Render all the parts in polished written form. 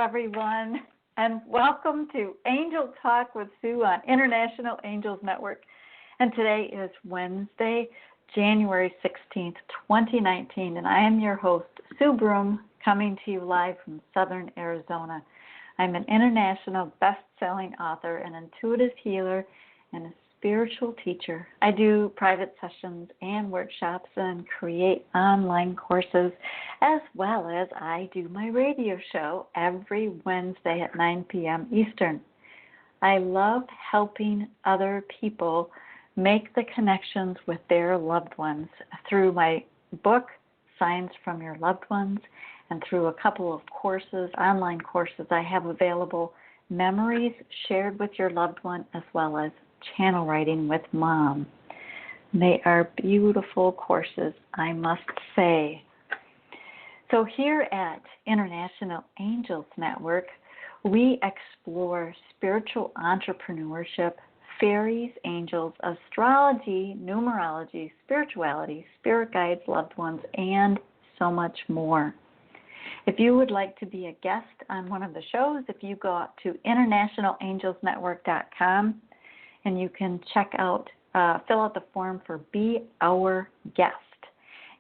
Everyone, and welcome to Angel Talk with Sue on International Angels Network. And today is Wednesday, January 16th, 2019, and I am your host, Su.Broome, coming to you live from Southern Arizona. I'm an international best-selling author, an intuitive healer, and a spiritual teacher. I do private sessions and workshops and create online courses, as well as I do my radio show every Wednesday at 9 p.m. Eastern. I love helping other people make the connections with their loved ones through my book, Signs from Your Loved Ones, and through a couple of courses, online courses I have available, Memories Shared with Your Loved One, as well as Channel Writing with Mom. They are beautiful courses, I must say. So here at International Angels Network, we explore spiritual entrepreneurship, fairies, angels, astrology, numerology, spirituality, spirit guides, loved ones, and so much more. If you would like to be a guest on one of the shows, if you go out to internationalangelsnetwork.com, and you can check out, fill out the form for Be Our Guest,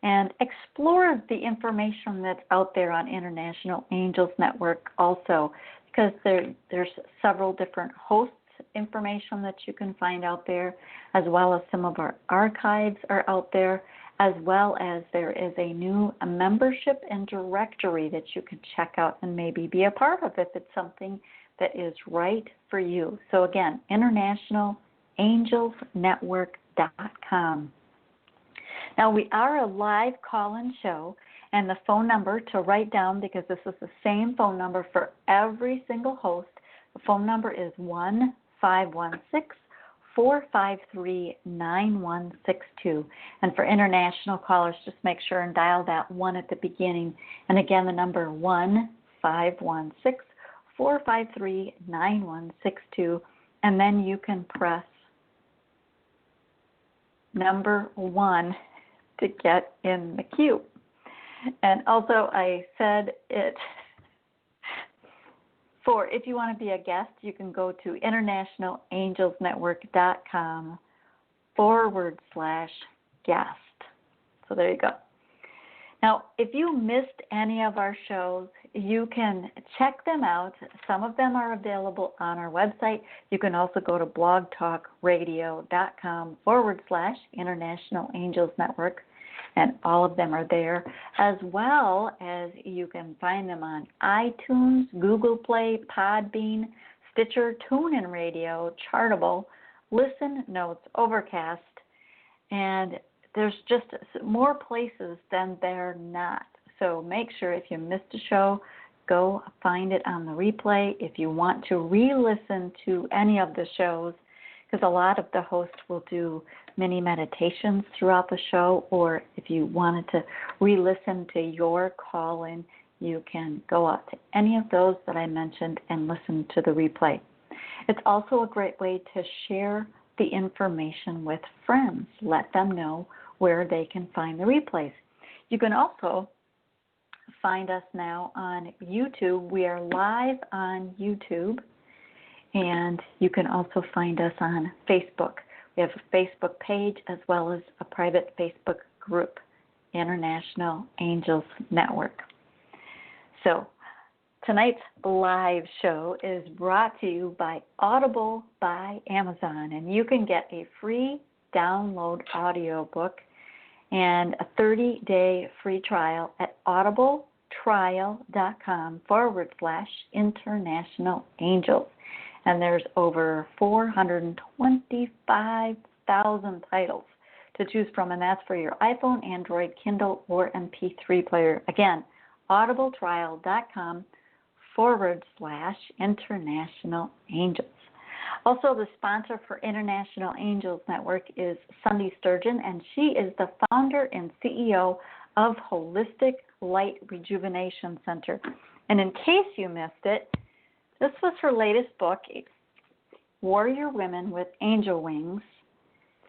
and explore the information that's out there on International Angels Network also, because there's several different hosts information that you can find out there, as well as some of our archives are out there, as well as there is a new membership and directory that you can check out and maybe be a part of if it's something that is right for you. So again, internationalangelsnetwork.com. Now, we are a live call-in show, and the phone number to write down, because this is the same phone number for every single host, the phone number is 1-516-453-9162. And for international callers, just make sure and dial that 1 at the beginning. And again, the number 1-516-453-9162, and then you can press number 1 to get in the queue. And also I said it for if you want to be a guest, you can go to internationalangelsnetwork.com/guest. So there you go. Now, if you missed any of our shows, you can check them out. Some of them are available on our website. You can also go to blogtalkradio.com/International Angels Network, and all of them are there, as well as you can find them on iTunes, Google Play, Podbean, Stitcher, TuneIn Radio, Chartable, Listen Notes, Overcast, and there's just more places than they're not. So make sure if you missed a show, go find it on the replay. If you want to re-listen to any of the shows, because a lot of the hosts will do mini meditations throughout the show, or if you wanted to re-listen to your call-in, you can go out to any of those that I mentioned and listen to the replay. It's also a great way to share the information with friends. Let them know where they can find the replays. You can also find us now on YouTube. We are live on YouTube, and you can also find us on Facebook. We have a Facebook page as well as a private Facebook group, International Angels Network. So tonight's live show is brought to you by Audible by Amazon, and you can get a free download audiobook and a 30-day free trial at audibletrial.com/International Angels. And there's over 425,000 titles to choose from, and that's for your iPhone, Android, Kindle, or MP3 player. Again, audibletrial.com/international angels. Also, the sponsor for International Angels Network is Sunday Sturgeon, and she is the founder and CEO of Holistic Light Rejuvenation Center. And in case you missed it, this was her latest book, Warrior Women with Angel Wings,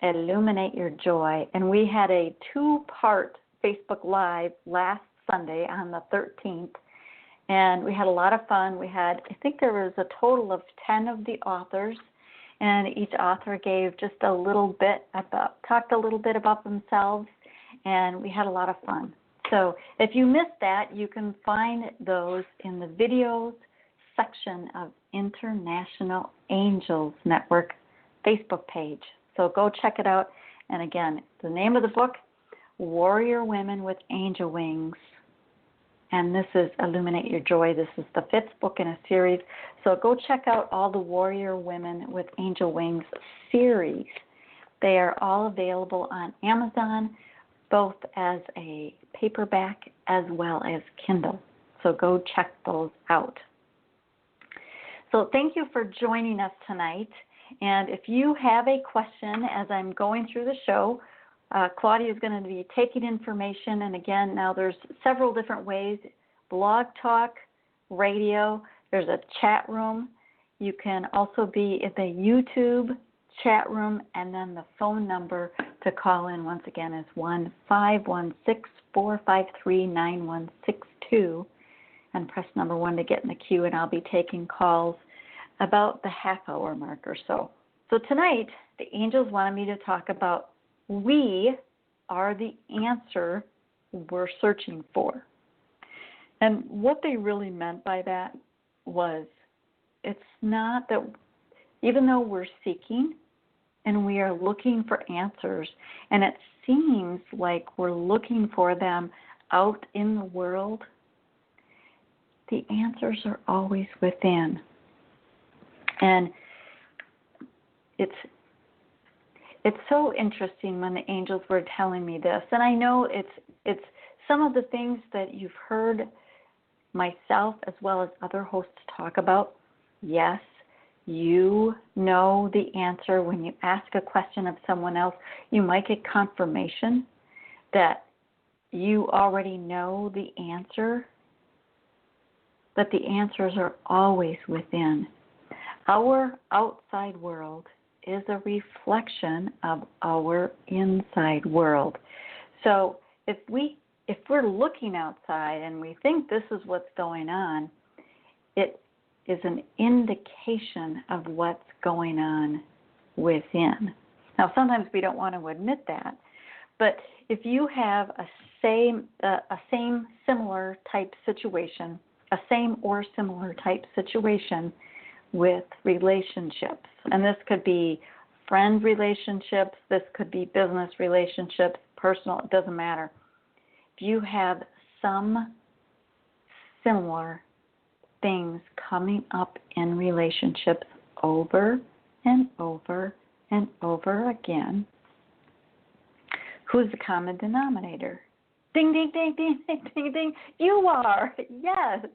Illuminate Your Joy. And we had a 2-part Facebook Live last Sunday on the 13th. And we had a lot of fun. I think there was a total of 10 of the authors, and each author gave just talked a little bit about themselves, and we had a lot of fun. So if you missed that, you can find those in the videos section of International Angels Network Facebook page. So go check it out. And again, the name of the book, Warrior Women with Angel Wings. And this is Illuminate Your Joy. This is the 5th book in a series. So go check out all the Warrior Women with Angel Wings series. They are all available on Amazon, both as a paperback as well as Kindle. So go check those out. So thank you for joining us tonight. And if you have a question as I'm going through the show, Claudia is going to be taking information, and again, now there's several different ways: blog talk, radio, there's a chat room. You can also be in the YouTube chat room, and then the phone number to call in once again is 1-516-453-9162, and press number 1 to get in the queue, and I'll be taking calls about the half-hour mark or so. So tonight, the angels wanted me to talk about we are the answer we're searching for. And what they really meant by that was, it's not that even though we're seeking and we are looking for answers, and it seems like we're looking for them out in the world, the answers are always within. And it's so interesting when the angels were telling me this. And I know it's some of the things that you've heard myself as well as other hosts talk about. Yes, you know the answer. When you ask a question of someone else, you might get confirmation that you already know the answer, but the answers are always within. Our outside world is a reflection of our inside world. So if we're looking outside and we think this is what's going on, it is an indication of what's going on within. Now, sometimes we don't want to admit that, but if you have a same or similar type situation with relationships, and this could be friend relationships, this could be business relationships, personal, it doesn't matter. If you have some similar things coming up in relationships over and over and over again, who's the common denominator? Ding, ding, ding, ding, ding, ding, ding. You are, yes.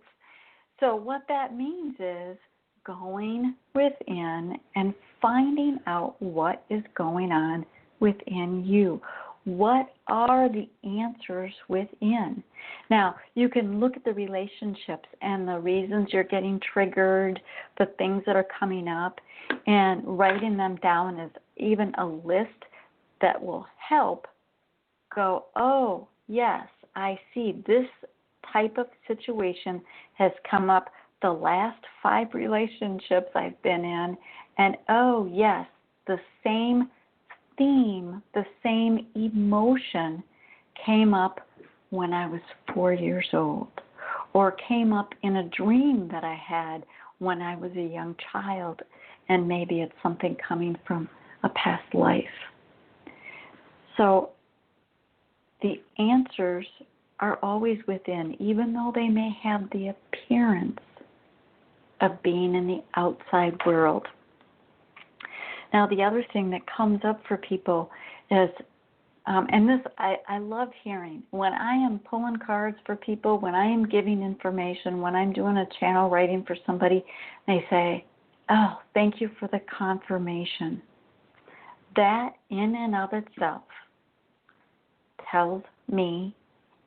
So what that means is going within and finding out what is going on within you. What are the answers within? Now, you can look at the relationships and the reasons you're getting triggered, the things that are coming up, and writing them down as even a list that will help go, oh, yes, I see this type of situation has come up the last 5 relationships I've been in, and oh, yes, the same theme, the same emotion came up when I was 4 years old, or came up in a dream that I had when I was a young child, and maybe it's something coming from a past life. So the answers are always within, even though they may have the appearance of being in the outside world. Now, the other thing that comes up for people is And this I love hearing. When I am pulling cards for people, when I am giving information, when I'm doing a channel writing for somebody, they say, oh, thank you for the confirmation. That in and of itself tells me,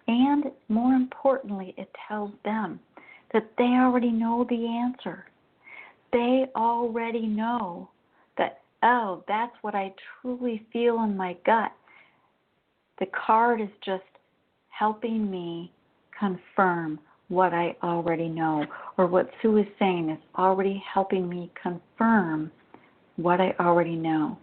and more importantly, it tells them that they already know the answer. They already know that, oh, that's what I truly feel in my gut. The card is just helping me confirm what I already know, or what Sue is saying is already helping me confirm what I already know.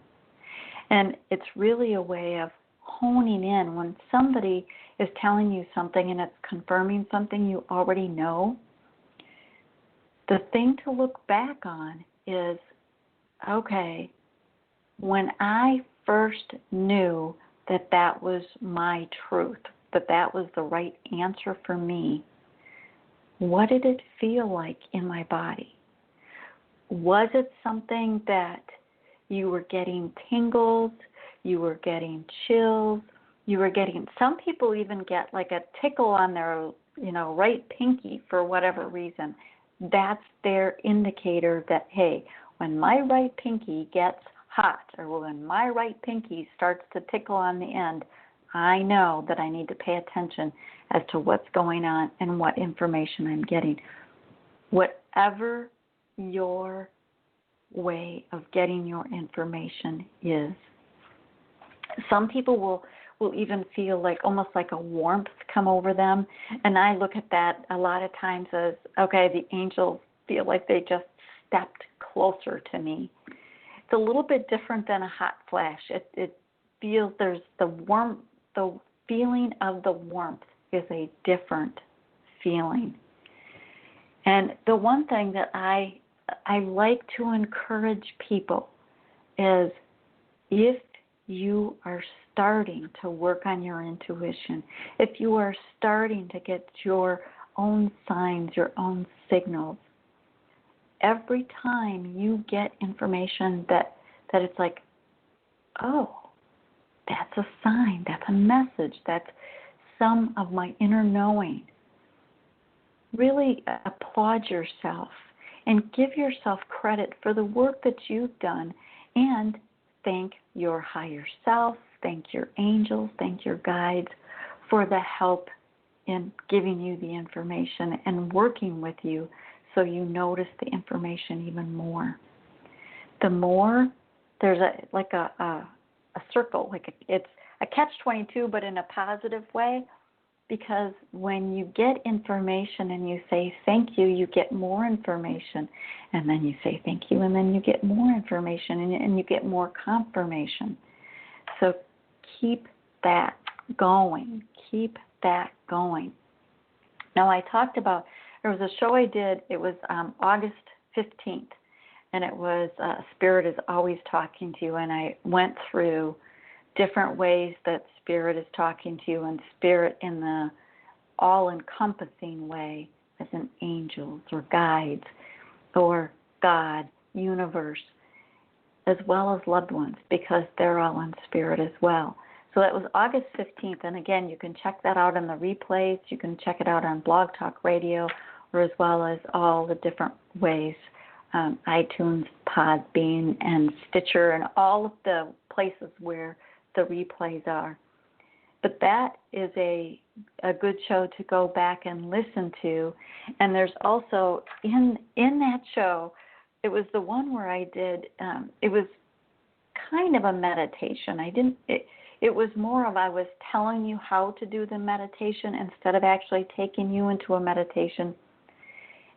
And it's really a way of honing in. When somebody is telling you something and it's confirming something you already know, the thing to look back on is, okay, when I first knew that that was my truth, that that was the right answer for me, what did it feel like in my body? Was it something that you were getting tingles, you were getting chills, you were getting, some people even get like a tickle on their, right pinky for whatever reason. That's their indicator that, hey, when my right pinky gets hot, or when my right pinky starts to tickle on the end, I know that I need to pay attention as to what's going on and what information I'm getting. Whatever your way of getting your information is. Some people will even feel like almost like a warmth come over them, and I look at that a lot of times as, okay, the angels feel like they just stepped closer to me. It's a little bit different than a hot flash. It feels there's the warmth, the feeling of the warmth is a different feeling. And the one thing that I like to encourage people is, if you are starting to work on your intuition, if you are starting to get your own signs, your own signals, every time you get information that it's like, oh, that's a sign, that's a message, that's some of my inner knowing, really applaud yourself and give yourself credit for the work that you've done, and thank your higher self, thank your angels, thank your guides for the help in giving you the information and working with you so you notice the information even more. The more, there's a circle, it's a catch-22, but in a positive way, because when you get information and you say thank you, you get more information, and then you say thank you, and then you get more information, and you get more confirmation. So keep that going. Keep that going. Now, I talked about, there was a show I did, it was August 15th, and it was Spirit is Always Talking to You, and I went through different ways that Spirit is talking to you, and Spirit in the all-encompassing way, as in angels or guides or God, universe, as well as loved ones, because they're all in Spirit as well. So that was August 15th, and again, you can check that out in the replays. You can check it out on Blog Talk Radio, or as well as all the different ways, iTunes, Podbean, and Stitcher, and all of the places where the replays are. But that is a good show to go back and listen to. And there's also, in that show, it was the one where I did, it was kind of a meditation. It was more of, I was telling you how to do the meditation instead of actually taking you into a meditation.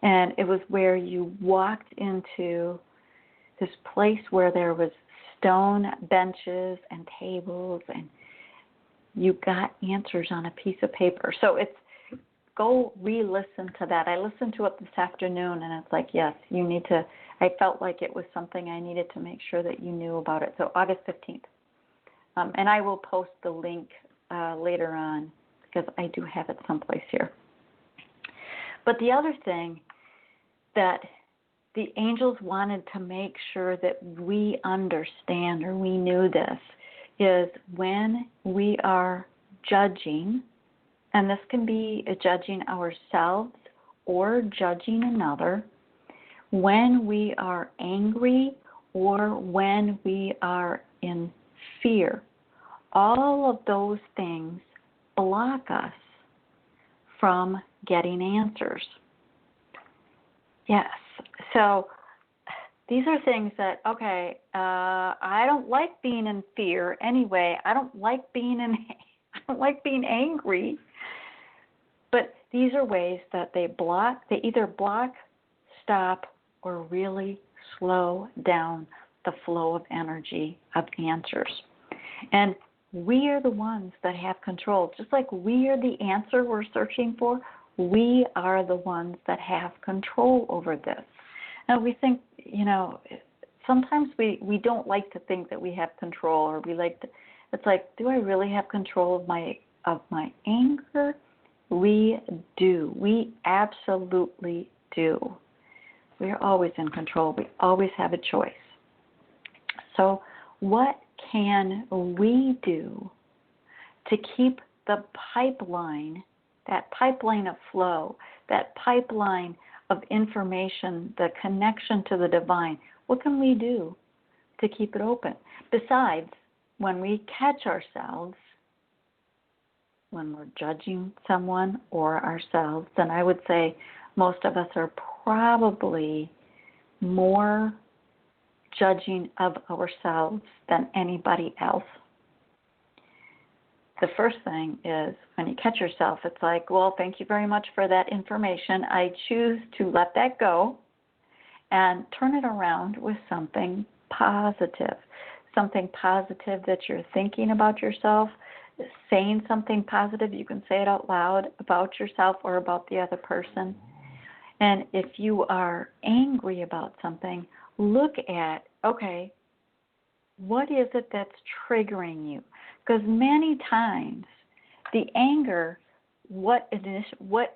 And it was where you walked into this place where there was stone benches and tables, and you got answers on a piece of paper. So go re-listen to that. I listened to it this afternoon, and it's like, yes, you need to, I felt like it was something I needed to make sure that you knew about it. So August 15th. And I will post the link later on, because I do have it someplace here. But the other thing that the angels wanted to make sure that we understand, or we knew this, is when we are judging, and this can be judging ourselves or judging another, when we are angry or when we are in fear. All of those things block us from getting answers. Yes. So these are things that, okay, I don't like being in fear anyway. I don't like being angry. But these are ways that they either block, stop, or really slow down the flow of energy of answers. And we are the ones that have control. Just like we are the answer we're searching for, we are the ones that have control over this. And we think, sometimes we don't like to think that we have control, or it's like, do I really have control of my anger? We do. We absolutely do. We are always in control. We always have a choice. So what can we do to keep the pipeline, that pipeline of flow, that pipeline of information, the connection to the divine, what can we do to keep it open? Besides, when we catch ourselves, when we're judging someone or ourselves, then I would say most of us are probably more judging of ourselves than anybody else. The first thing is when you catch yourself, it's like, well, thank you very much for that information. I choose to let that go and turn it around with something positive that you're thinking about yourself, saying something positive. You can say it out loud about yourself or about the other person. And if you are angry about something, look at, okay, what is it that's triggering you? Because many times the anger, what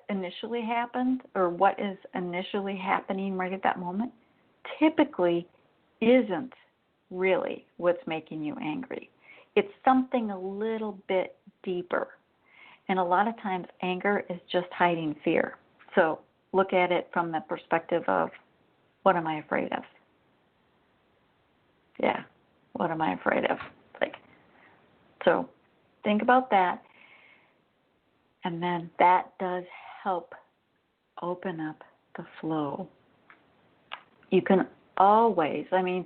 initially happened or what is initially happening right at that moment, typically isn't really what's making you angry. It's something a little bit deeper. And a lot of times anger is just hiding fear. So look at it from the perspective of, what am I afraid of? Yeah, what am I afraid of? So think about that. And then that does help open up the flow. You can always, you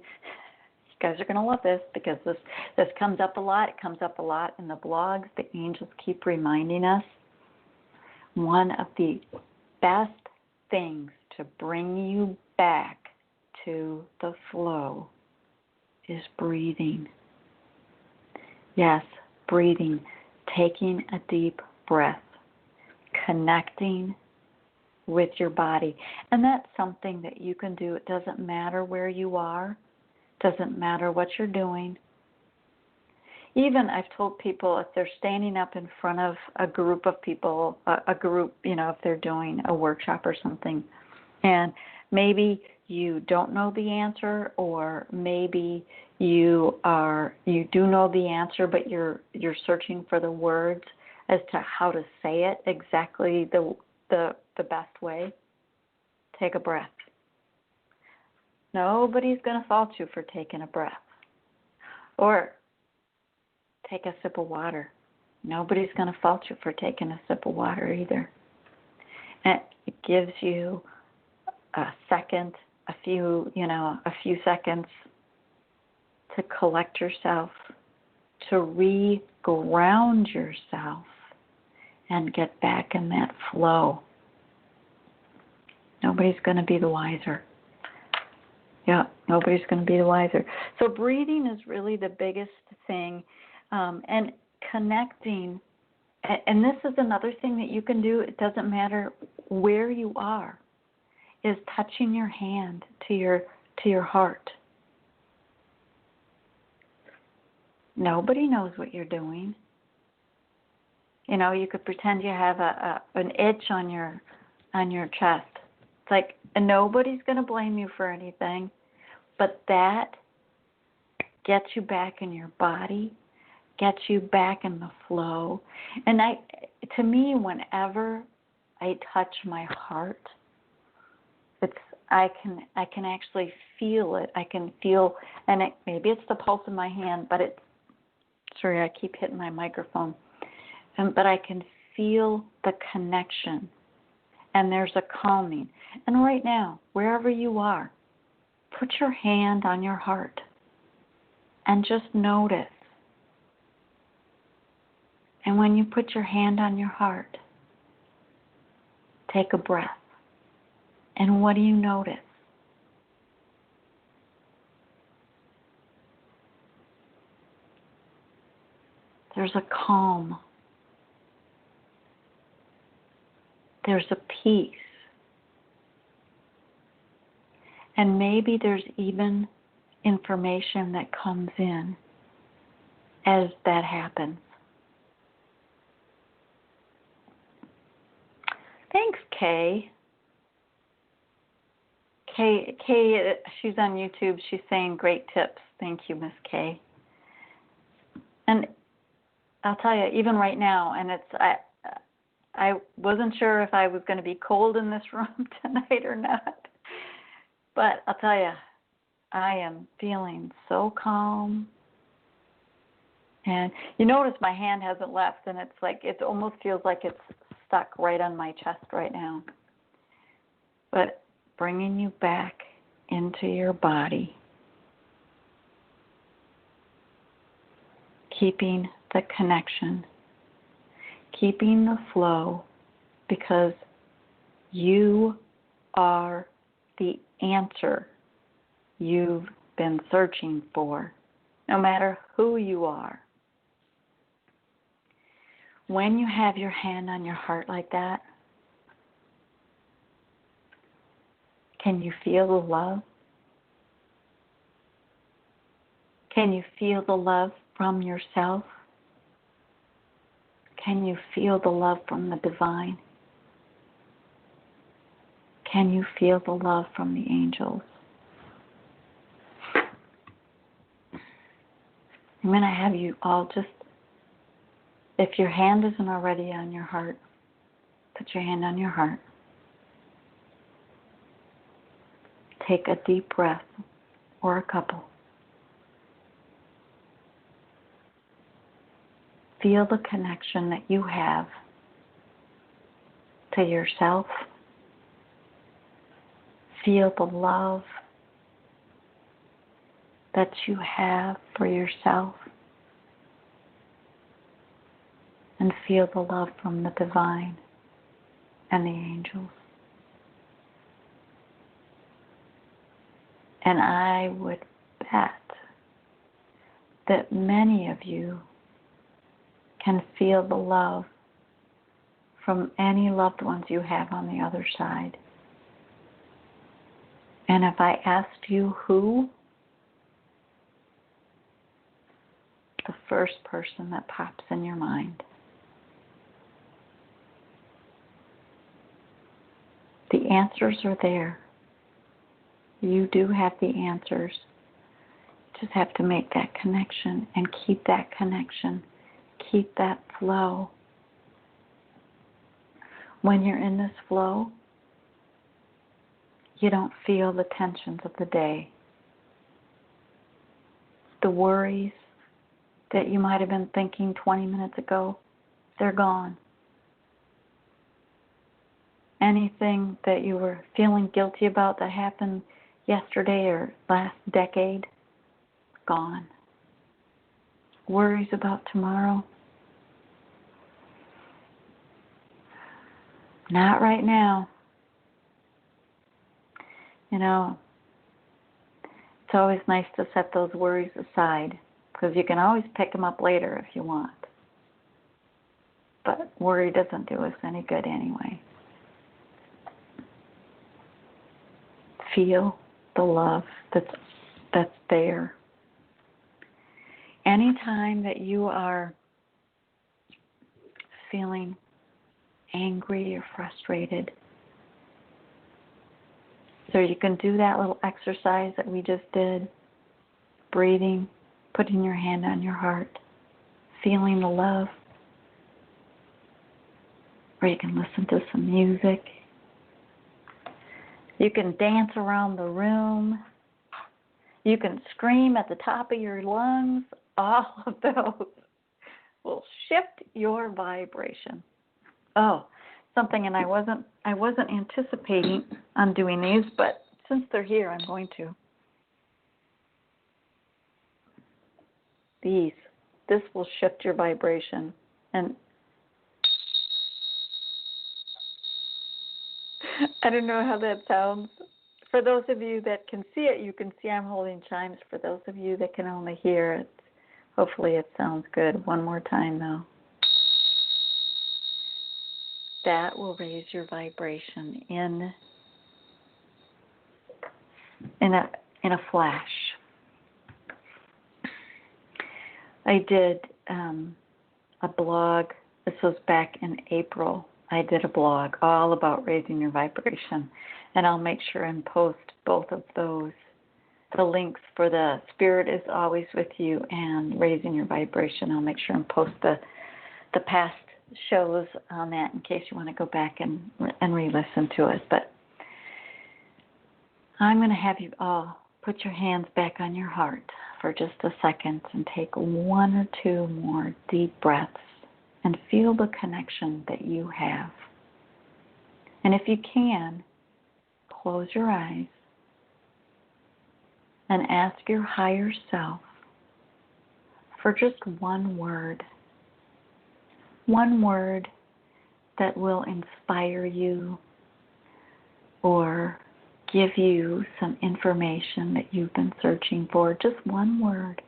guys are going to love this because this comes up a lot. It comes up a lot in the blogs. The angels keep reminding us. One of the best things to bring you back to the flow is breathing. Yes, breathing, taking a deep breath, connecting with your body. And that's something that you can do. It doesn't matter where you are. Doesn't matter what you're doing. Even I've told people if they're standing up in front of a group of people, if they're doing a workshop or something, and maybe you don't know the answer, or maybe you do know the answer, but you're searching for the words as to how to say it exactly the best way. Take a breath. Nobody's going to fault you for taking a breath. Or take a sip of water. Nobody's going to fault you for taking a sip of water either. And it gives you a second, a few seconds to collect yourself, to re-ground yourself, and get back in that flow. Nobody's going to be the wiser. Yeah, nobody's going to be the wiser. So breathing is really the biggest thing, and connecting. And this is another thing that you can do. It doesn't matter where you are. Is touching your hand to your heart. Nobody knows what you're doing. You could pretend you have an itch on your chest. It's like, and nobody's going to blame you for anything, but that gets you back in your body, gets you back in the flow. And to me, whenever I touch my heart, I can actually feel it. I can feel, and maybe it's the pulse in my hand, but sorry, I keep hitting my microphone. But I can feel the connection, and there's a calming. And right now, wherever you are, put your hand on your heart and just notice. And when you put your hand on your heart, take a breath. And what do you notice? There's a calm. There's a peace. And maybe there's even information that comes in as that happens. Thanks, Kay. Kay, she's on YouTube. She's saying great tips. Thank you, Miss Kay. And I'll tell you, even right now, and I wasn't sure if I was going to be cold in this room tonight or not. But I'll tell you, I am feeling so calm. And you notice my hand hasn't left, and it's like it almost feels like it's stuck right on my chest right now. But bringing you back into your body, keeping the connection, keeping the flow, because you are the answer you've been searching for, no matter who you are. When you have your hand on your heart like that, can you feel the love? Can you feel the love from yourself? Can you feel the love from the divine? Can you feel the love from the angels? I'm going to have you all just, if your hand isn't already on your heart, put your hand on your heart. Take a deep breath, or a couple. Feel the connection that you have to yourself. Feel the love that you have for yourself. And feel the love from the divine and the angels. And I would bet that many of you can feel the love from any loved ones you have on the other side. And if I asked you who, the first person that pops in your mind. The answers are there. You do have the answers. Just have to make that connection and keep that connection. Keep that flow. When you're in this flow, you don't feel the tensions of the day. The worries that you might have been thinking 20 minutes ago, they're gone. Anything that you were feeling guilty about that happened yesterday or last decade, gone. Worries about tomorrow, not right now. You know, it's always nice to set those worries aside, because you can always pick them up later if you want. But worry doesn't do us any good anyway. Feel the love that's there. Anytime that you are feeling angry or frustrated, so you can do that little exercise that we just did, breathing, putting your hand on your heart, feeling the love. Or you can listen to some music. You can dance around the room. You can scream at the top of your lungs. All of those will shift your vibration. Oh, something, and I wasn't anticipating on doing these, but since they're here, I'm going to. This will shift your vibration. And I don't know how that sounds. For those of you that can see it, you can see I'm holding chimes. For those of you that can only hear it, hopefully it sounds good. One more time, though. That will raise your vibration in a flash. I did a blog. This was back in April. I did a blog all about raising your vibration, and I'll make sure and post both of those. The links for the Spirit is Always With You and Raising Your Vibration. I'll make sure and post the past shows on that in case you want to go back and re-listen to it. But I'm going to have you all put your hands back on your heart for just a second and take one or two more deep breaths and feel the connection that you have. And if you can, close your eyes and ask your higher self for just one word that will inspire you or give you some information that you've been searching for, just one word.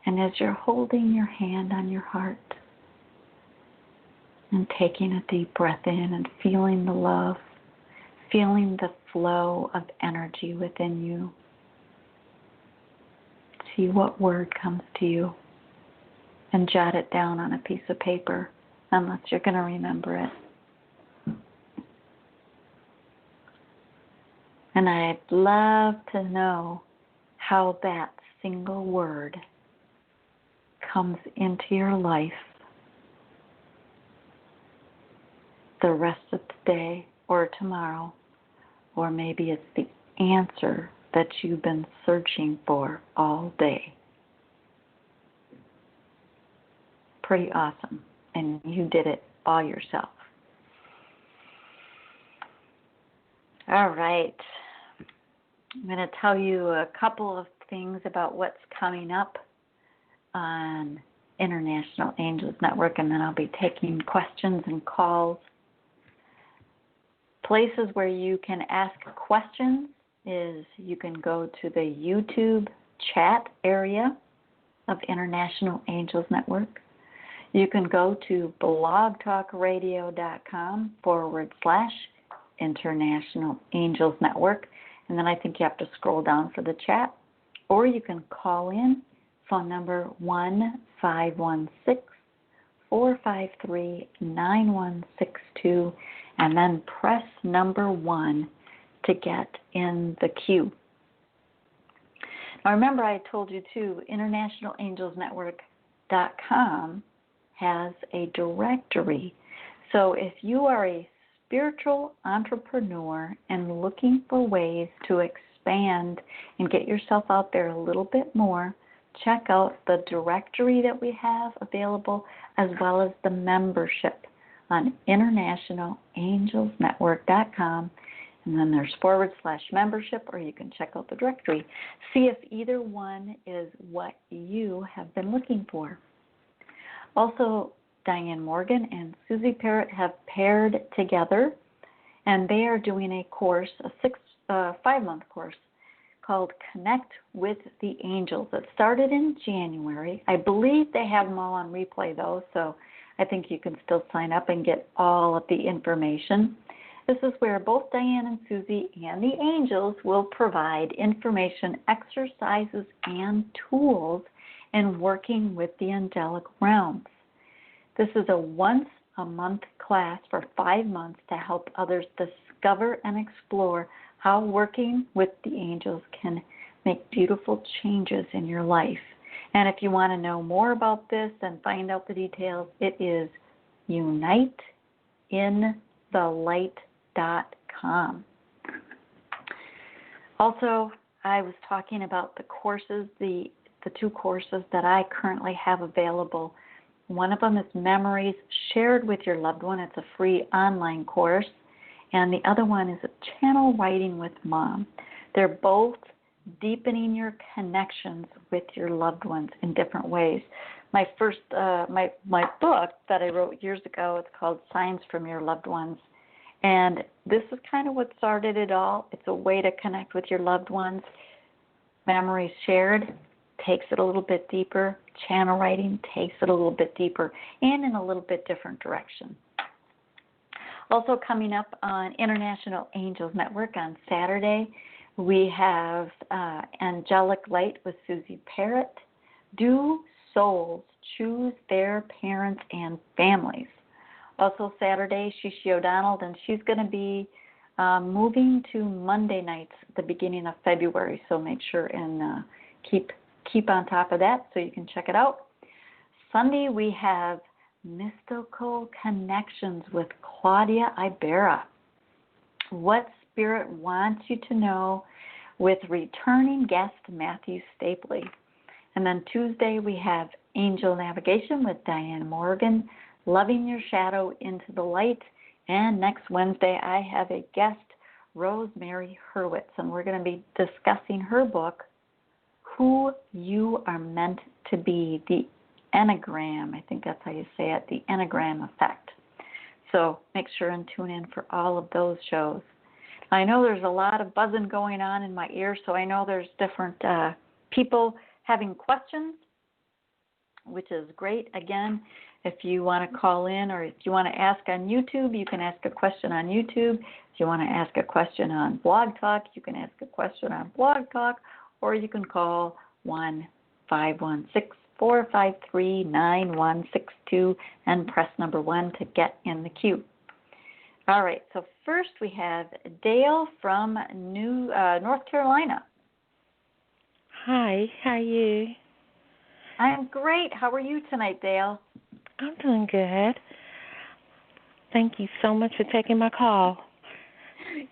And as you're holding your hand on your heart and taking a deep breath in and feeling the love, feeling the flow of energy within you, see what word comes to you and jot it down on a piece of paper, unless you're going to remember it. And I'd love to know how that single word comes into your life the rest of the day or tomorrow, or maybe it's the answer that you've been searching for all day. Pretty awesome. And you did it all yourself. All right. I'm going to tell you a couple of things about what's coming up on International Angels Network, and then I'll be taking questions and calls. Places where you can ask questions is you can go to the YouTube chat area of International Angels Network. You can go to blogtalkradio.com/International Angels Network, and then I think you have to scroll down for the chat, or you can call in, phone number 1-516-453-9162, and then press number 1 to get in the queue. Now remember, I told you too, internationalangelsnetwork.com has a directory. So if you are a spiritual entrepreneur and looking for ways to expand and get yourself out there a little bit more, check out the directory that we have available, as well as the membership on internationalangelsnetwork.com. And then there's /membership, or you can check out the directory. See if either one is what you have been looking for. Also, Diane Morgan and Susie Parrott have paired together, and they are doing a course, a 5-month course called Connect with the Angels. It started in January. I believe they have them all on replay, though, so I think you can still sign up and get all of the information. This is where both Diane and Susie and the angels will provide information, exercises, and tools in working with the angelic realms. This is a once-a-month class for 5 months to help others discover and explore how working with the angels can make beautiful changes in your life. And if you want to know more about this and find out the details, it is uniteinthelight.com. Also, I was talking about the courses, the two courses that I currently have available. One of them is Memories Shared with Your Loved One. It's a free online course. And the other one is Channel Writing with Mom. They're both deepening your connections with your loved ones in different ways. My first, my book that I wrote years ago, it's called Signs from Your Loved Ones. And this is kind of what started it all. It's a way to connect with your loved ones. Memories Shared takes it a little bit deeper. Channel Writing takes it a little bit deeper and in a little bit different direction. Also coming up on International Angels Network on Saturday, we have Angelic Light with Susie Parrott. Do souls choose their parents and families? Also Saturday, Shishi O'Donnell, and she's going to be moving to Monday nights at the beginning of February, so make sure and keep on top of that so you can check it out. Sunday, we have Mystical Connections with Claudia Ibarra. What Spirit wants you to know with returning guest Matthew Stapley. And then Tuesday we have Angel Navigation with Diane Morgan, Loving Your Shadow into the Light. And next Wednesday I have a guest, Rosemary Hurwitz, and we're going to be discussing her book, Who You Are Meant to Be, the Enneagram. I think that's how you say it, the Enneagram Effect. So make sure and tune in for all of those shows. I know there's a lot of buzzing going on in my ear, so I know there's different people having questions, which is great. Again, if you want to call in or if you want to ask on YouTube, you can ask a question on YouTube. If you want to ask a question on Blog Talk, you can ask a question on Blog Talk, or you can call 1-516-453-9162 and press number 1 to get in the queue. All right, so first we have Dale from North Carolina. Hi, how are you? I'm great. How are you tonight, Dale? I'm doing good. Thank you so much for taking my call.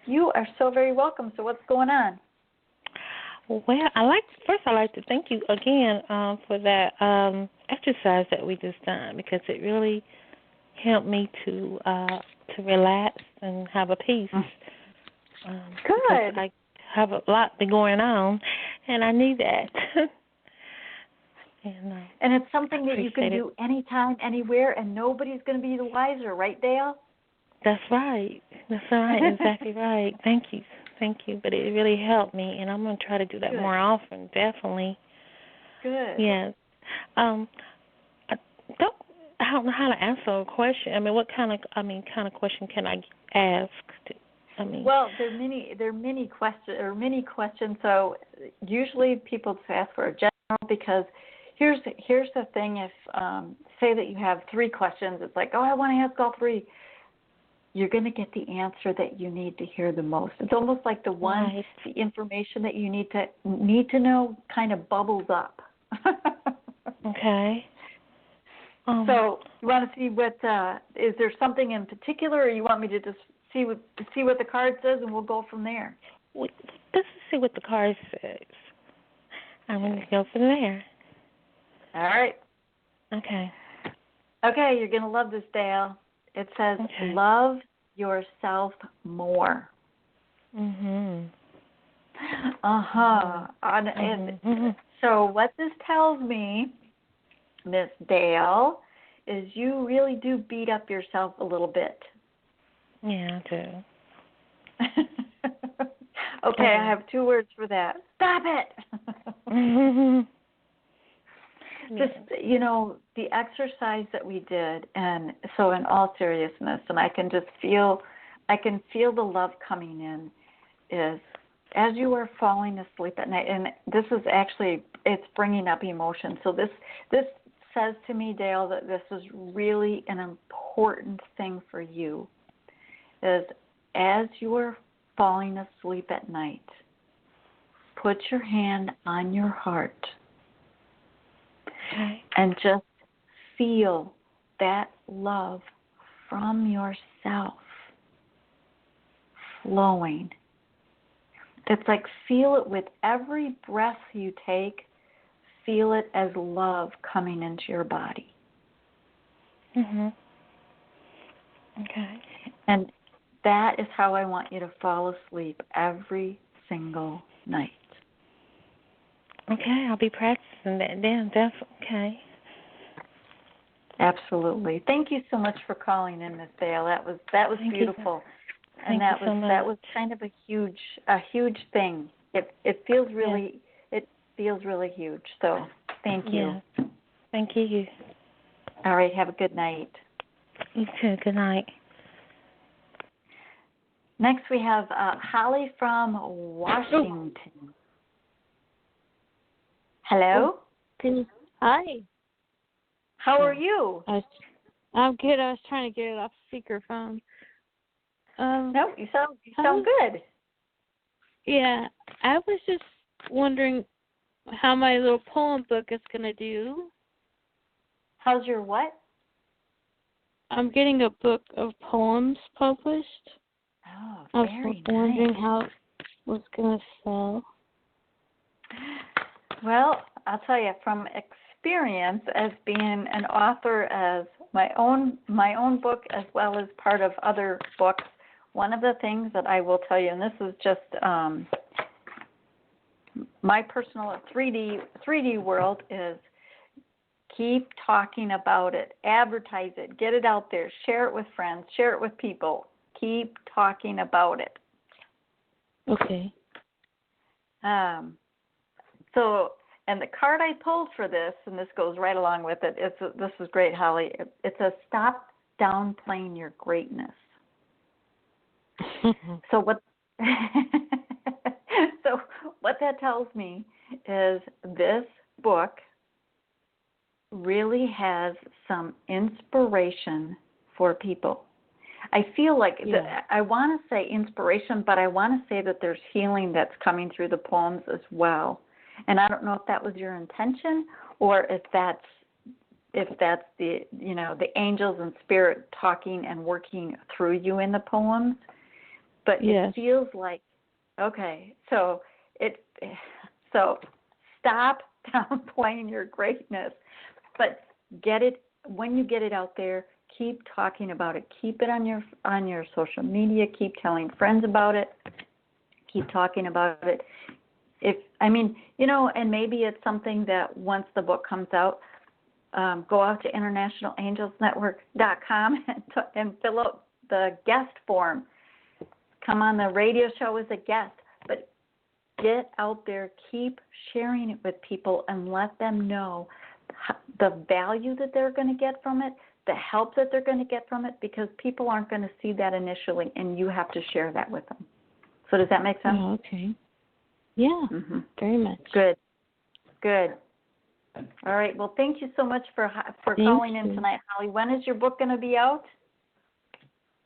You are so very welcome. So what's going on? Well, I'd like to thank you again for that exercise that we just done, because it really helped me to relax and have a peace. Good. I have a lot been going on, and I need that. and it's something that you can do anytime, anywhere, and nobody's going to be the wiser, right, Dale? That's right. That's right. Exactly right. Thank you. But it really helped me, and I'm going to try to do that more often, definitely. Good. Yes. I don't know how to answer a question. I mean, what kind of question can I ask? Well, there are many questions. So usually people ask for a general, because here's the thing. If say that you have 3 questions, it's like, I want to ask all 3. You're going to get the answer that you need to hear the most. It's almost like the information that you need to know kind of bubbles up. Okay. So you want to see what is there something in particular, or you want me to just see what the card says and we'll go from there? Let's see what the card says. I'm going to go from there. All right. Okay. Okay, you're going to love this, Dale. It says, love yourself more. Mhm. And so what this tells me, Miss Dale, is you really do beat up yourself a little bit. Yeah, I do. Okay, I have 2 words for that. Stop it. Just, the exercise that we did, and so in all seriousness, and I can feel the love coming in, is as you are falling asleep at night, and this is actually, it's bringing up emotion. So this says to me, Dale, that this is really an important thing for you, is as you are falling asleep at night, put your hand on your heart Okay. And just feel that love from yourself flowing. It's like feel it with every breath you take. Feel it as love coming into your body. Mhm. Okay. And that is how I want you to fall asleep every single night. Okay, I'll be practicing that then. That's okay. Absolutely. Thank you so much for calling in, Miss Dale. That was Thank beautiful. you. And Thank you so much. that was kind of a huge thing. It feels really huge. So thank you. Yeah. Thank you. All right, have a good night. You too. Good night. Next we have Holly from Washington. Hello? Hi. How are you? I'm good. I was trying to get it off speakerphone. No, you sound good. Yeah, I was just wondering how my little poem book is going to do. How's your what? I'm getting a book of poems published. Oh, I very was wondering nice. how it was going to sell. Well, I'll tell you from experience as being an author as my own book as well as part of other books, one of the things that I will tell you, and this is just my personal 3D world, is keep talking about it, advertise it, get it out there, share it with friends, share it with people. Keep talking about it. Okay. So, and the card I pulled for this, and this goes right along with it, this is great, Holly. It says, stop downplaying your greatness. So what that tells me is this book really has some inspiration for people. I feel like I want to say inspiration, but I want to say that there's healing that's coming through the poems as well. And I don't know if that was your intention or if that's the the angels and spirit talking and working through you in the poems. But it feels like okay. So stop downplaying your greatness, but get it when you get it out there. Keep talking about it. Keep it on your social media. Keep telling friends about it. Keep talking about it. And maybe it's something that once the book comes out, go out to internationalangelsnetwork.com and fill out the guest form. Come on the radio show as a guest, but get out there, keep sharing it with people, and let them know the value that they're going to get from it, the help that they're going to get from it, because people aren't going to see that initially, and you have to share that with them. So does that make sense? Oh, okay. Yeah, very much. Good. All right. Well, thank you so much for calling in tonight, Holly. When is your book going to be out?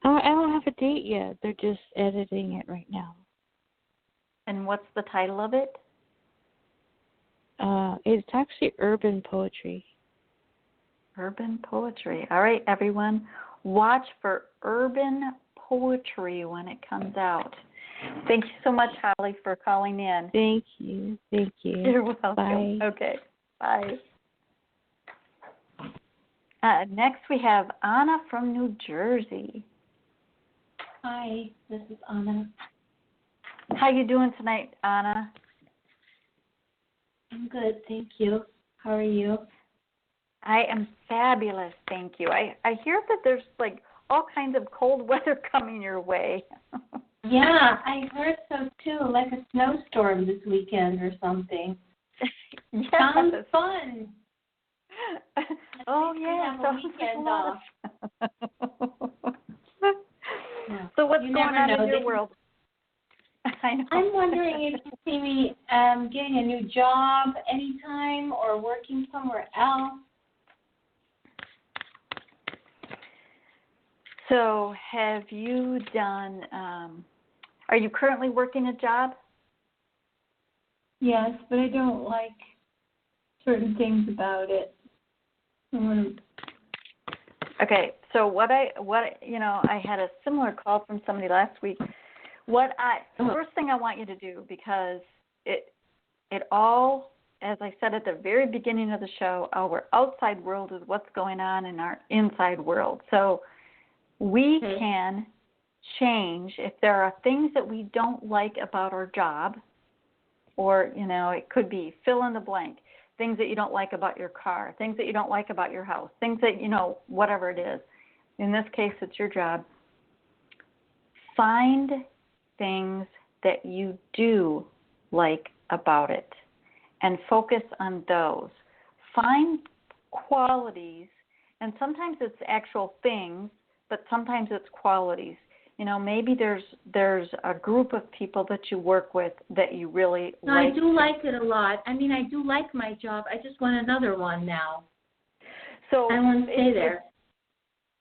I don't have a date yet. They're just editing it right now. And what's the title of it? It's actually urban poetry. Urban poetry. All right, everyone. Watch for urban poetry when it comes out. Thank you so much, Holly, for calling in. Thank you. You're welcome. Bye. Okay. Bye. Next, we have Anna from New Jersey. Hi, this is Anna. How you doing tonight, Anna? I'm good, thank you. How are you? I am fabulous, thank you. I hear that there's like all kinds of cold weather coming your way. Yeah, I heard so too, like a snowstorm this weekend or something. Yes. Sounds fun. Oh yeah, have a weekend off. So what's you going on in your They, world? I know. I'm wondering if you see me getting a new job anytime or working somewhere else. So have you done, are you currently working a job? Yes, but I don't like certain things about it. Okay, so I had a similar call from somebody last week. First thing I want you to do, because it all, as I said at the very beginning of the show, our outside world is what's going on in our inside world. So we can change if there are things that we don't like about our job, or, it could be fill in the blank, things that you don't like about your car, things that you don't like about your house, things that, whatever it is. In this case, it's your job. Find things that you do like about it and focus on those. Find qualities, and sometimes it's actual things, but sometimes it's qualities. Maybe there's a group of people that you work with that you really like. I do like it a lot. I mean, I do like my job. I just want another one now. So I want to stay there.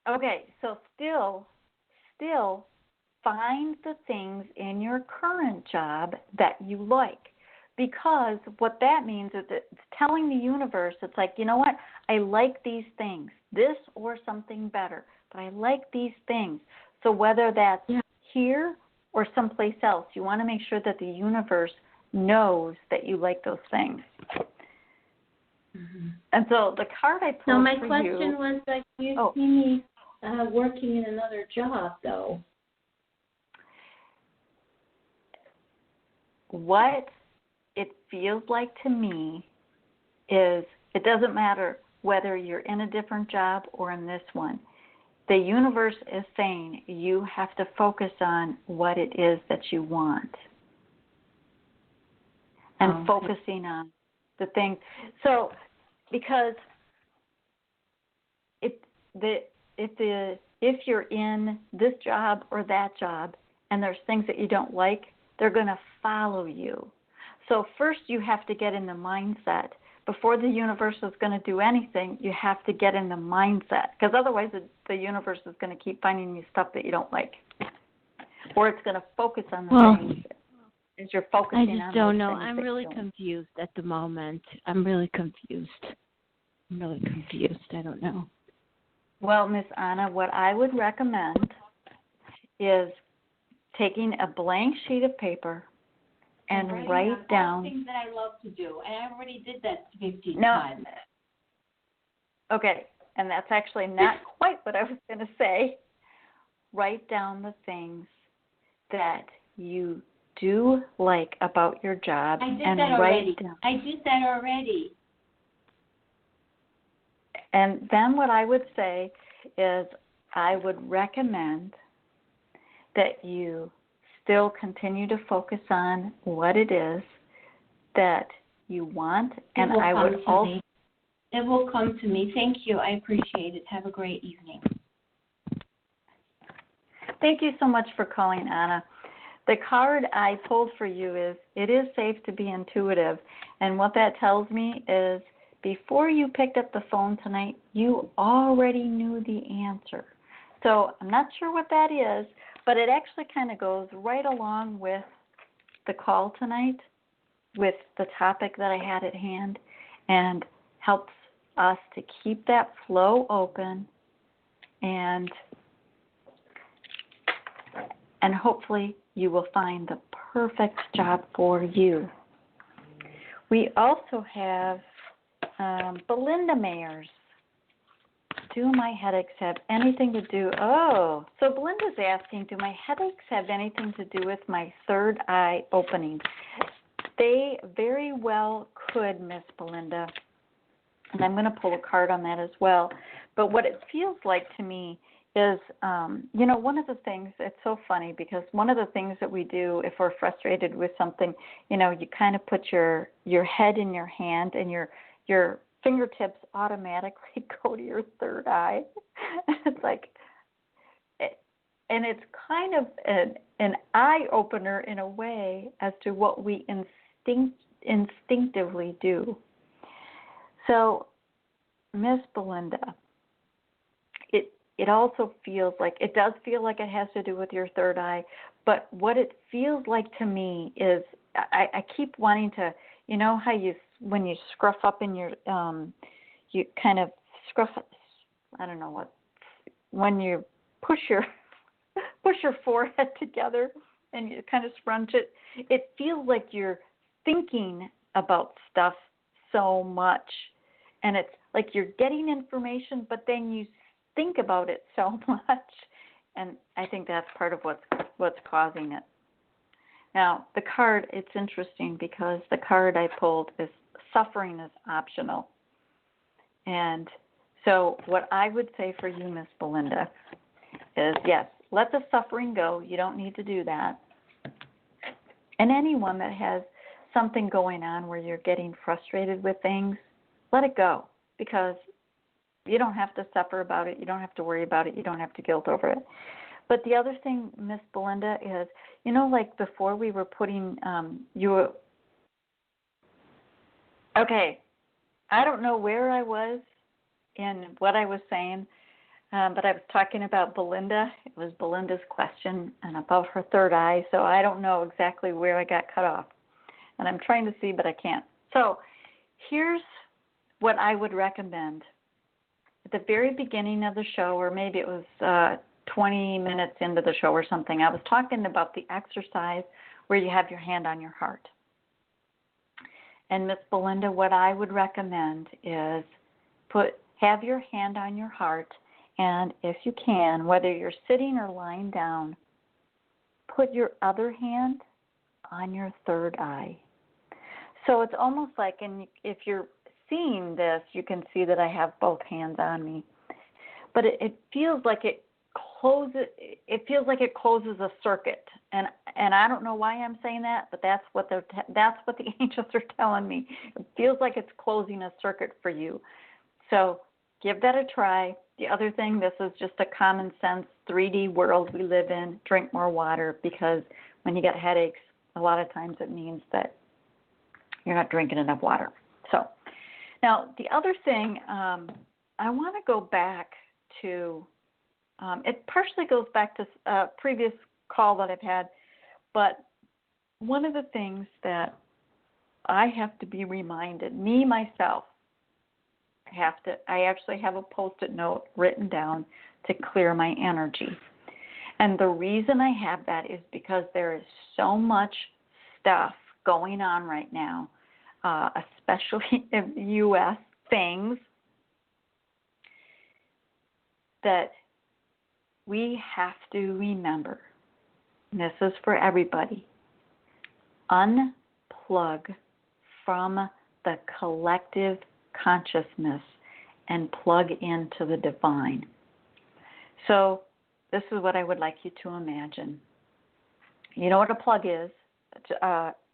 Okay, so still find the things in your current job that you like. Because what that means is it's telling the universe, it's like, you know what, I like these things, this or something better, but I like these things. So whether that's here or someplace else, you want to make sure that the universe knows that you like those things. Mm-hmm. And so the card I pulled for you... So my question was, like, do you see me working in another job, though? What it feels like to me is it doesn't matter whether you're in a different job or in this one. The universe is saying you have to focus on what it is that you want and focusing on the things. So, because if you're in this job or that job and there's things that you don't like, they're going to follow you. So first you have to get in the mindset. Before the universe is going to do anything, you have to get in the mindset, because otherwise the universe is going to keep finding you stuff that you don't like, or it's going to focus on the things as you're focusing on. I just don't know. I'm really confused at the moment. I'm really confused. I don't know. Well, Miss Anna, what I would recommend is taking a blank sheet of paper and write down things that I love to do, and I already did that 15 times. Okay, and that's actually not quite what I was going to say. Write down the things that you do like about your job. I did and that write already. Down. I did that already. And then what I would say is I would recommend that you still continue to focus on what it is that you want. And I would also... It will come to me. Thank you. I appreciate it. Have a great evening. Thank you so much for calling, Anna. The card I pulled for you is, it is safe to be intuitive. And what that tells me is, before you picked up the phone tonight, you already knew the answer. So I'm not sure what that is, but it actually kind of goes right along with the call tonight, with the topic that I had at hand, and helps us to keep that flow open and hopefully you will find the perfect job for you. We also have Belinda Mayers. Do my headaches have anything to do? Oh, so Belinda's asking, do my headaches have anything to do with my third eye opening? They very well could, Miss Belinda. And I'm going to pull a card on that as well. But what it feels like to me is, one of the things, it's so funny because one of the things that we do if we're frustrated with something, you kind of put your head in your hand and your fingertips automatically go to your third eye. It's like, and it's kind of an eye-opener in a way as to what we instinctively do. So, Miss Belinda, it also feels like, it does feel like it has to do with your third eye, but what it feels like to me is, I keep wanting to, how you when you scruff up in your, you kind of scruff, I don't know what, when you push your forehead together and you kind of scrunch it, it feels like you're thinking about stuff so much. And it's like you're getting information, but then you think about it so much. And I think that's part of what's causing it. Now, the card, it's interesting because the card I pulled is suffering is optional. And so what I would say for you, Miss Belinda, is yes, let the suffering go. You don't need to do that. And anyone that has something going on where you're getting frustrated with things, let it go, because you don't have to suffer about it. You don't have to worry about it. You don't have to guilt over it. But the other thing, Miss Belinda, is, you know, like before we were putting okay, I don't know where I was in what I was saying, but I was talking about Belinda. It was Belinda's question and about her third eye, so I don't know exactly where I got cut off. And I'm trying to see, but I can't. So here's what I would recommend. At the very beginning of the show, or maybe it was 20 minutes into the show or something, I was talking about the exercise where you have your hand on your heart. And Miss Belinda, what I would recommend is have your hand on your heart, and if you can, whether you're sitting or lying down, put your other hand on your third eye. So it's almost like, and if you're seeing this, you can see that I have both hands on me. But it feels like it closes a circuit. And I don't know why I'm saying that, but that's what the angels are telling me. It feels like it's closing a circuit for you. So give that a try. The other thing, this is just a common sense 3D world we live in. Drink more water, because when you get headaches, a lot of times it means that you're not drinking enough water. So now the other thing, I want to go back to, it partially goes back to a previous call that I've had, but one of the things that I have to be reminded, me, myself, I actually have a Post-it note written down to clear my energy. And the reason I have that is because there is so much stuff going on right now, especially in the U.S., things that we have to remember. And this is for everybody. Unplug from the collective consciousness and plug into the divine. So this is what I would like you to imagine. You know what a plug is?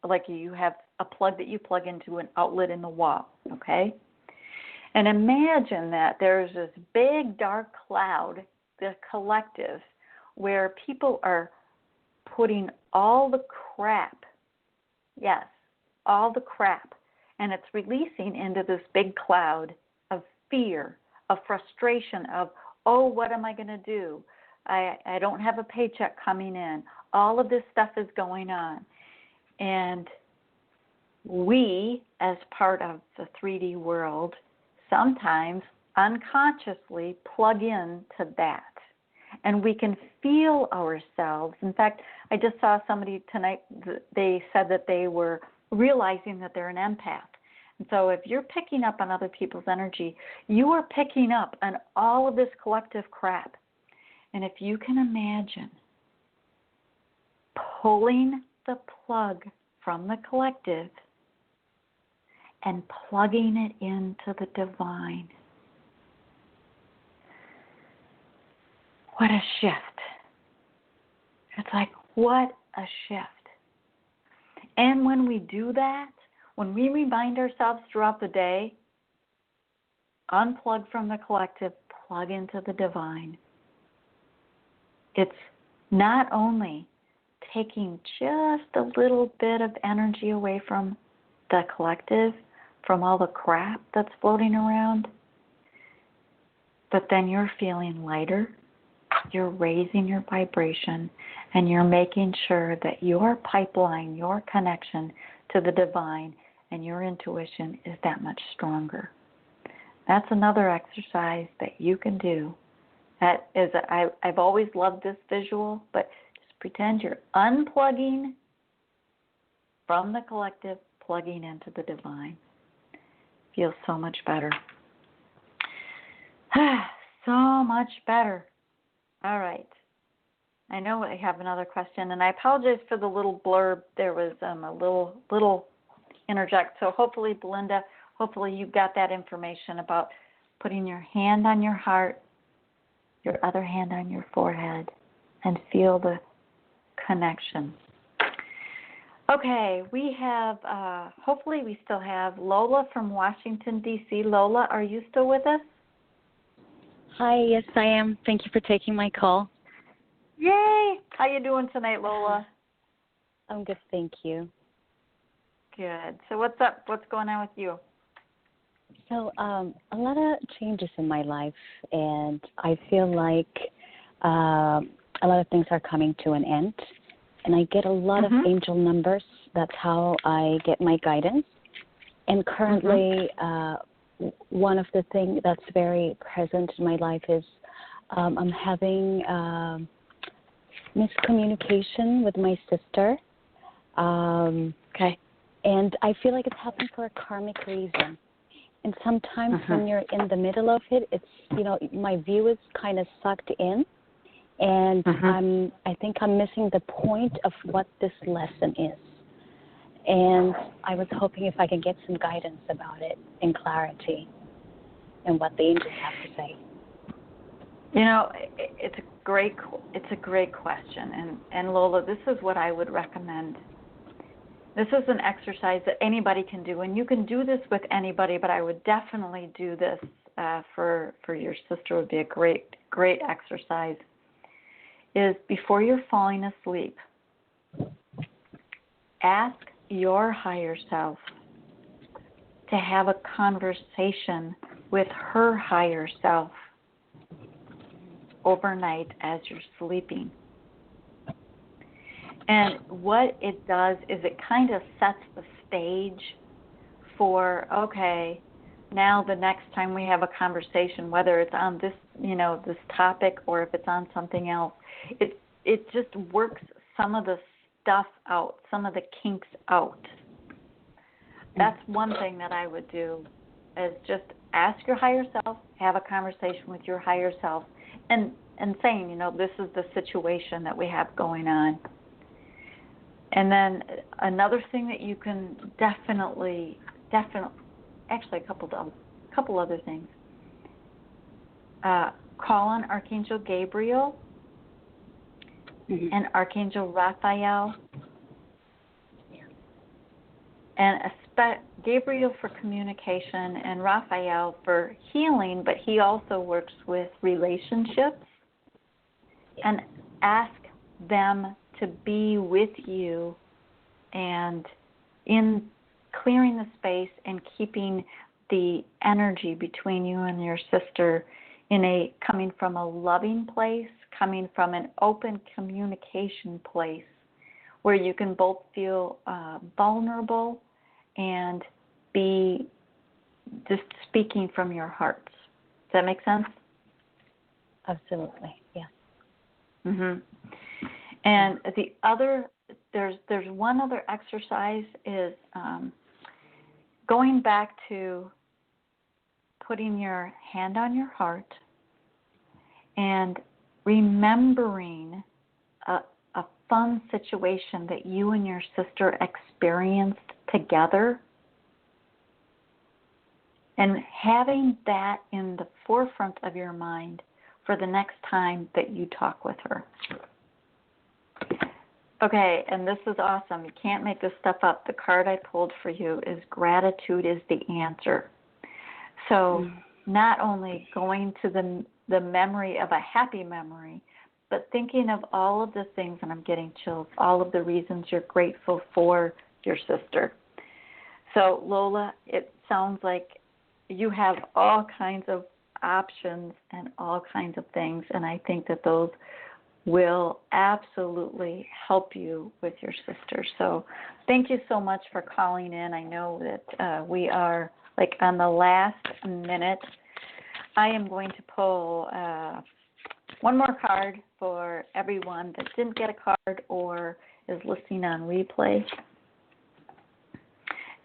Like you have a plug that you plug into an outlet in the wall, okay? And imagine that there's this big dark cloud, the collective, where people are putting all the crap, yes, all the crap, and it's releasing into this big cloud of fear, of frustration, of, oh, what am I going to do? I don't have a paycheck coming in. All of this stuff is going on. And we, as part of the 3D world, sometimes unconsciously plug in to that. And we can feel ourselves. In fact, I just saw somebody tonight, they said that they were realizing that they're an empath. And so if you're picking up on other people's energy, you are picking up on all of this collective crap. And if you can imagine pulling the plug from the collective and plugging it into the divine, what a shift. It's like, what a shift. And when we do that, when we remind ourselves throughout the day, unplug from the collective, plug into the divine, it's not only taking just a little bit of energy away from the collective, from all the crap that's floating around, but then you're feeling lighter, you're raising your vibration, and you're making sure that your pipeline, your connection to the divine and your intuition is that much stronger. That's another exercise that you can do. That is, I've always loved this visual, but just pretend you're unplugging from the collective, plugging into the divine. Feels so much better. So much better. All right. I know I have another question, and I apologize for the little blurb. There was a little interject. So hopefully, Belinda, you got that information about putting your hand on your heart, your other hand on your forehead, and feel the connection. Okay, we have, hopefully we still have Lola from Washington, D.C. Lola, are you still with us? Hi, yes I am. Thank you for taking my call. Yay! How you doing tonight, Lola? I'm good, thank you. Good. So what's up? What's going on with you? So a lot of changes in my life, and I feel like a lot of things are coming to an end, and I get a lot of angel numbers. That's how I get my guidance. And currently, one of the things that's very present in my life is I'm having miscommunication with my sister. Okay. And I feel like it's happened for a karmic reason. And sometimes when you're in the middle of it, it's, you know, my view is kind of sucked in. And I think I'm missing the point of what this lesson is. And I was hoping if I could get some guidance about it and clarity and what the angels have to say. You know, it's a great question. And Lola, this is what I would recommend. This is an exercise that anybody can do, and you can do this with anybody, but I would definitely do this for your sister. Would be a great exercise. Is before you're falling asleep, ask your higher self to have a conversation with her higher self overnight as you're sleeping. And what it does is it kind of sets the stage for, okay, now the next time we have a conversation, whether it's on this, you know, this topic or if it's on something else, it just works some of the stuff out, some of the kinks out. That's one thing that I would do, is just ask your higher self, have a conversation with your higher self, and saying, you know, this is the situation that we have going on. And then another thing that you can definitely, actually a couple other things. Call on Archangel Gabriel and Archangel Raphael. And Gabriel for communication and Raphael for healing, but he also works with relationships. And ask them to be with you and in clearing the space and keeping the energy between you and your sister coming from a loving place, coming from an open communication place where you can both feel vulnerable and be just speaking from your hearts. Does that make sense? Absolutely, yes. And the other, there's one other exercise is going back to putting your hand on your heart and remembering a fun situation that you and your sister experienced together, and having that in the forefront of your mind for the next time that you talk with her. Okay, and this is awesome. You can't make this stuff up. The card I pulled for you is gratitude is the answer. So not only going to the memory of a happy memory, but thinking of all of the things, and I'm getting chills, all of the reasons you're grateful for your sister. So Lola, it sounds like you have all kinds of options and all kinds of things, and I think that those will absolutely help you with your sister. So thank you so much for calling in. I know that we are like on the last minute. I am going to pull one more card for everyone that didn't get a card or is listening on replay.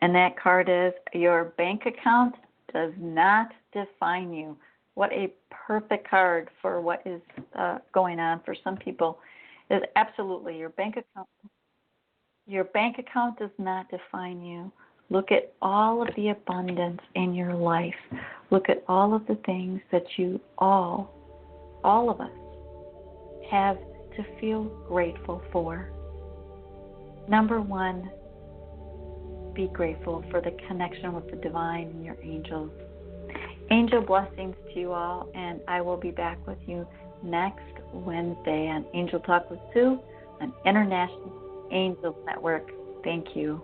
And that card is, your bank account does not define you. What a perfect card for what is going on for some people. Is absolutely your bank account. Your bank account does not define you. Look at all of the abundance in your life. Look at all of the things that you all of us, have to feel grateful for. Number one, be grateful for the connection with the divine and your angels. Angel blessings to you all, and I will be back with you next Wednesday on Angel Talk with Sue on International Angels Network. Thank you.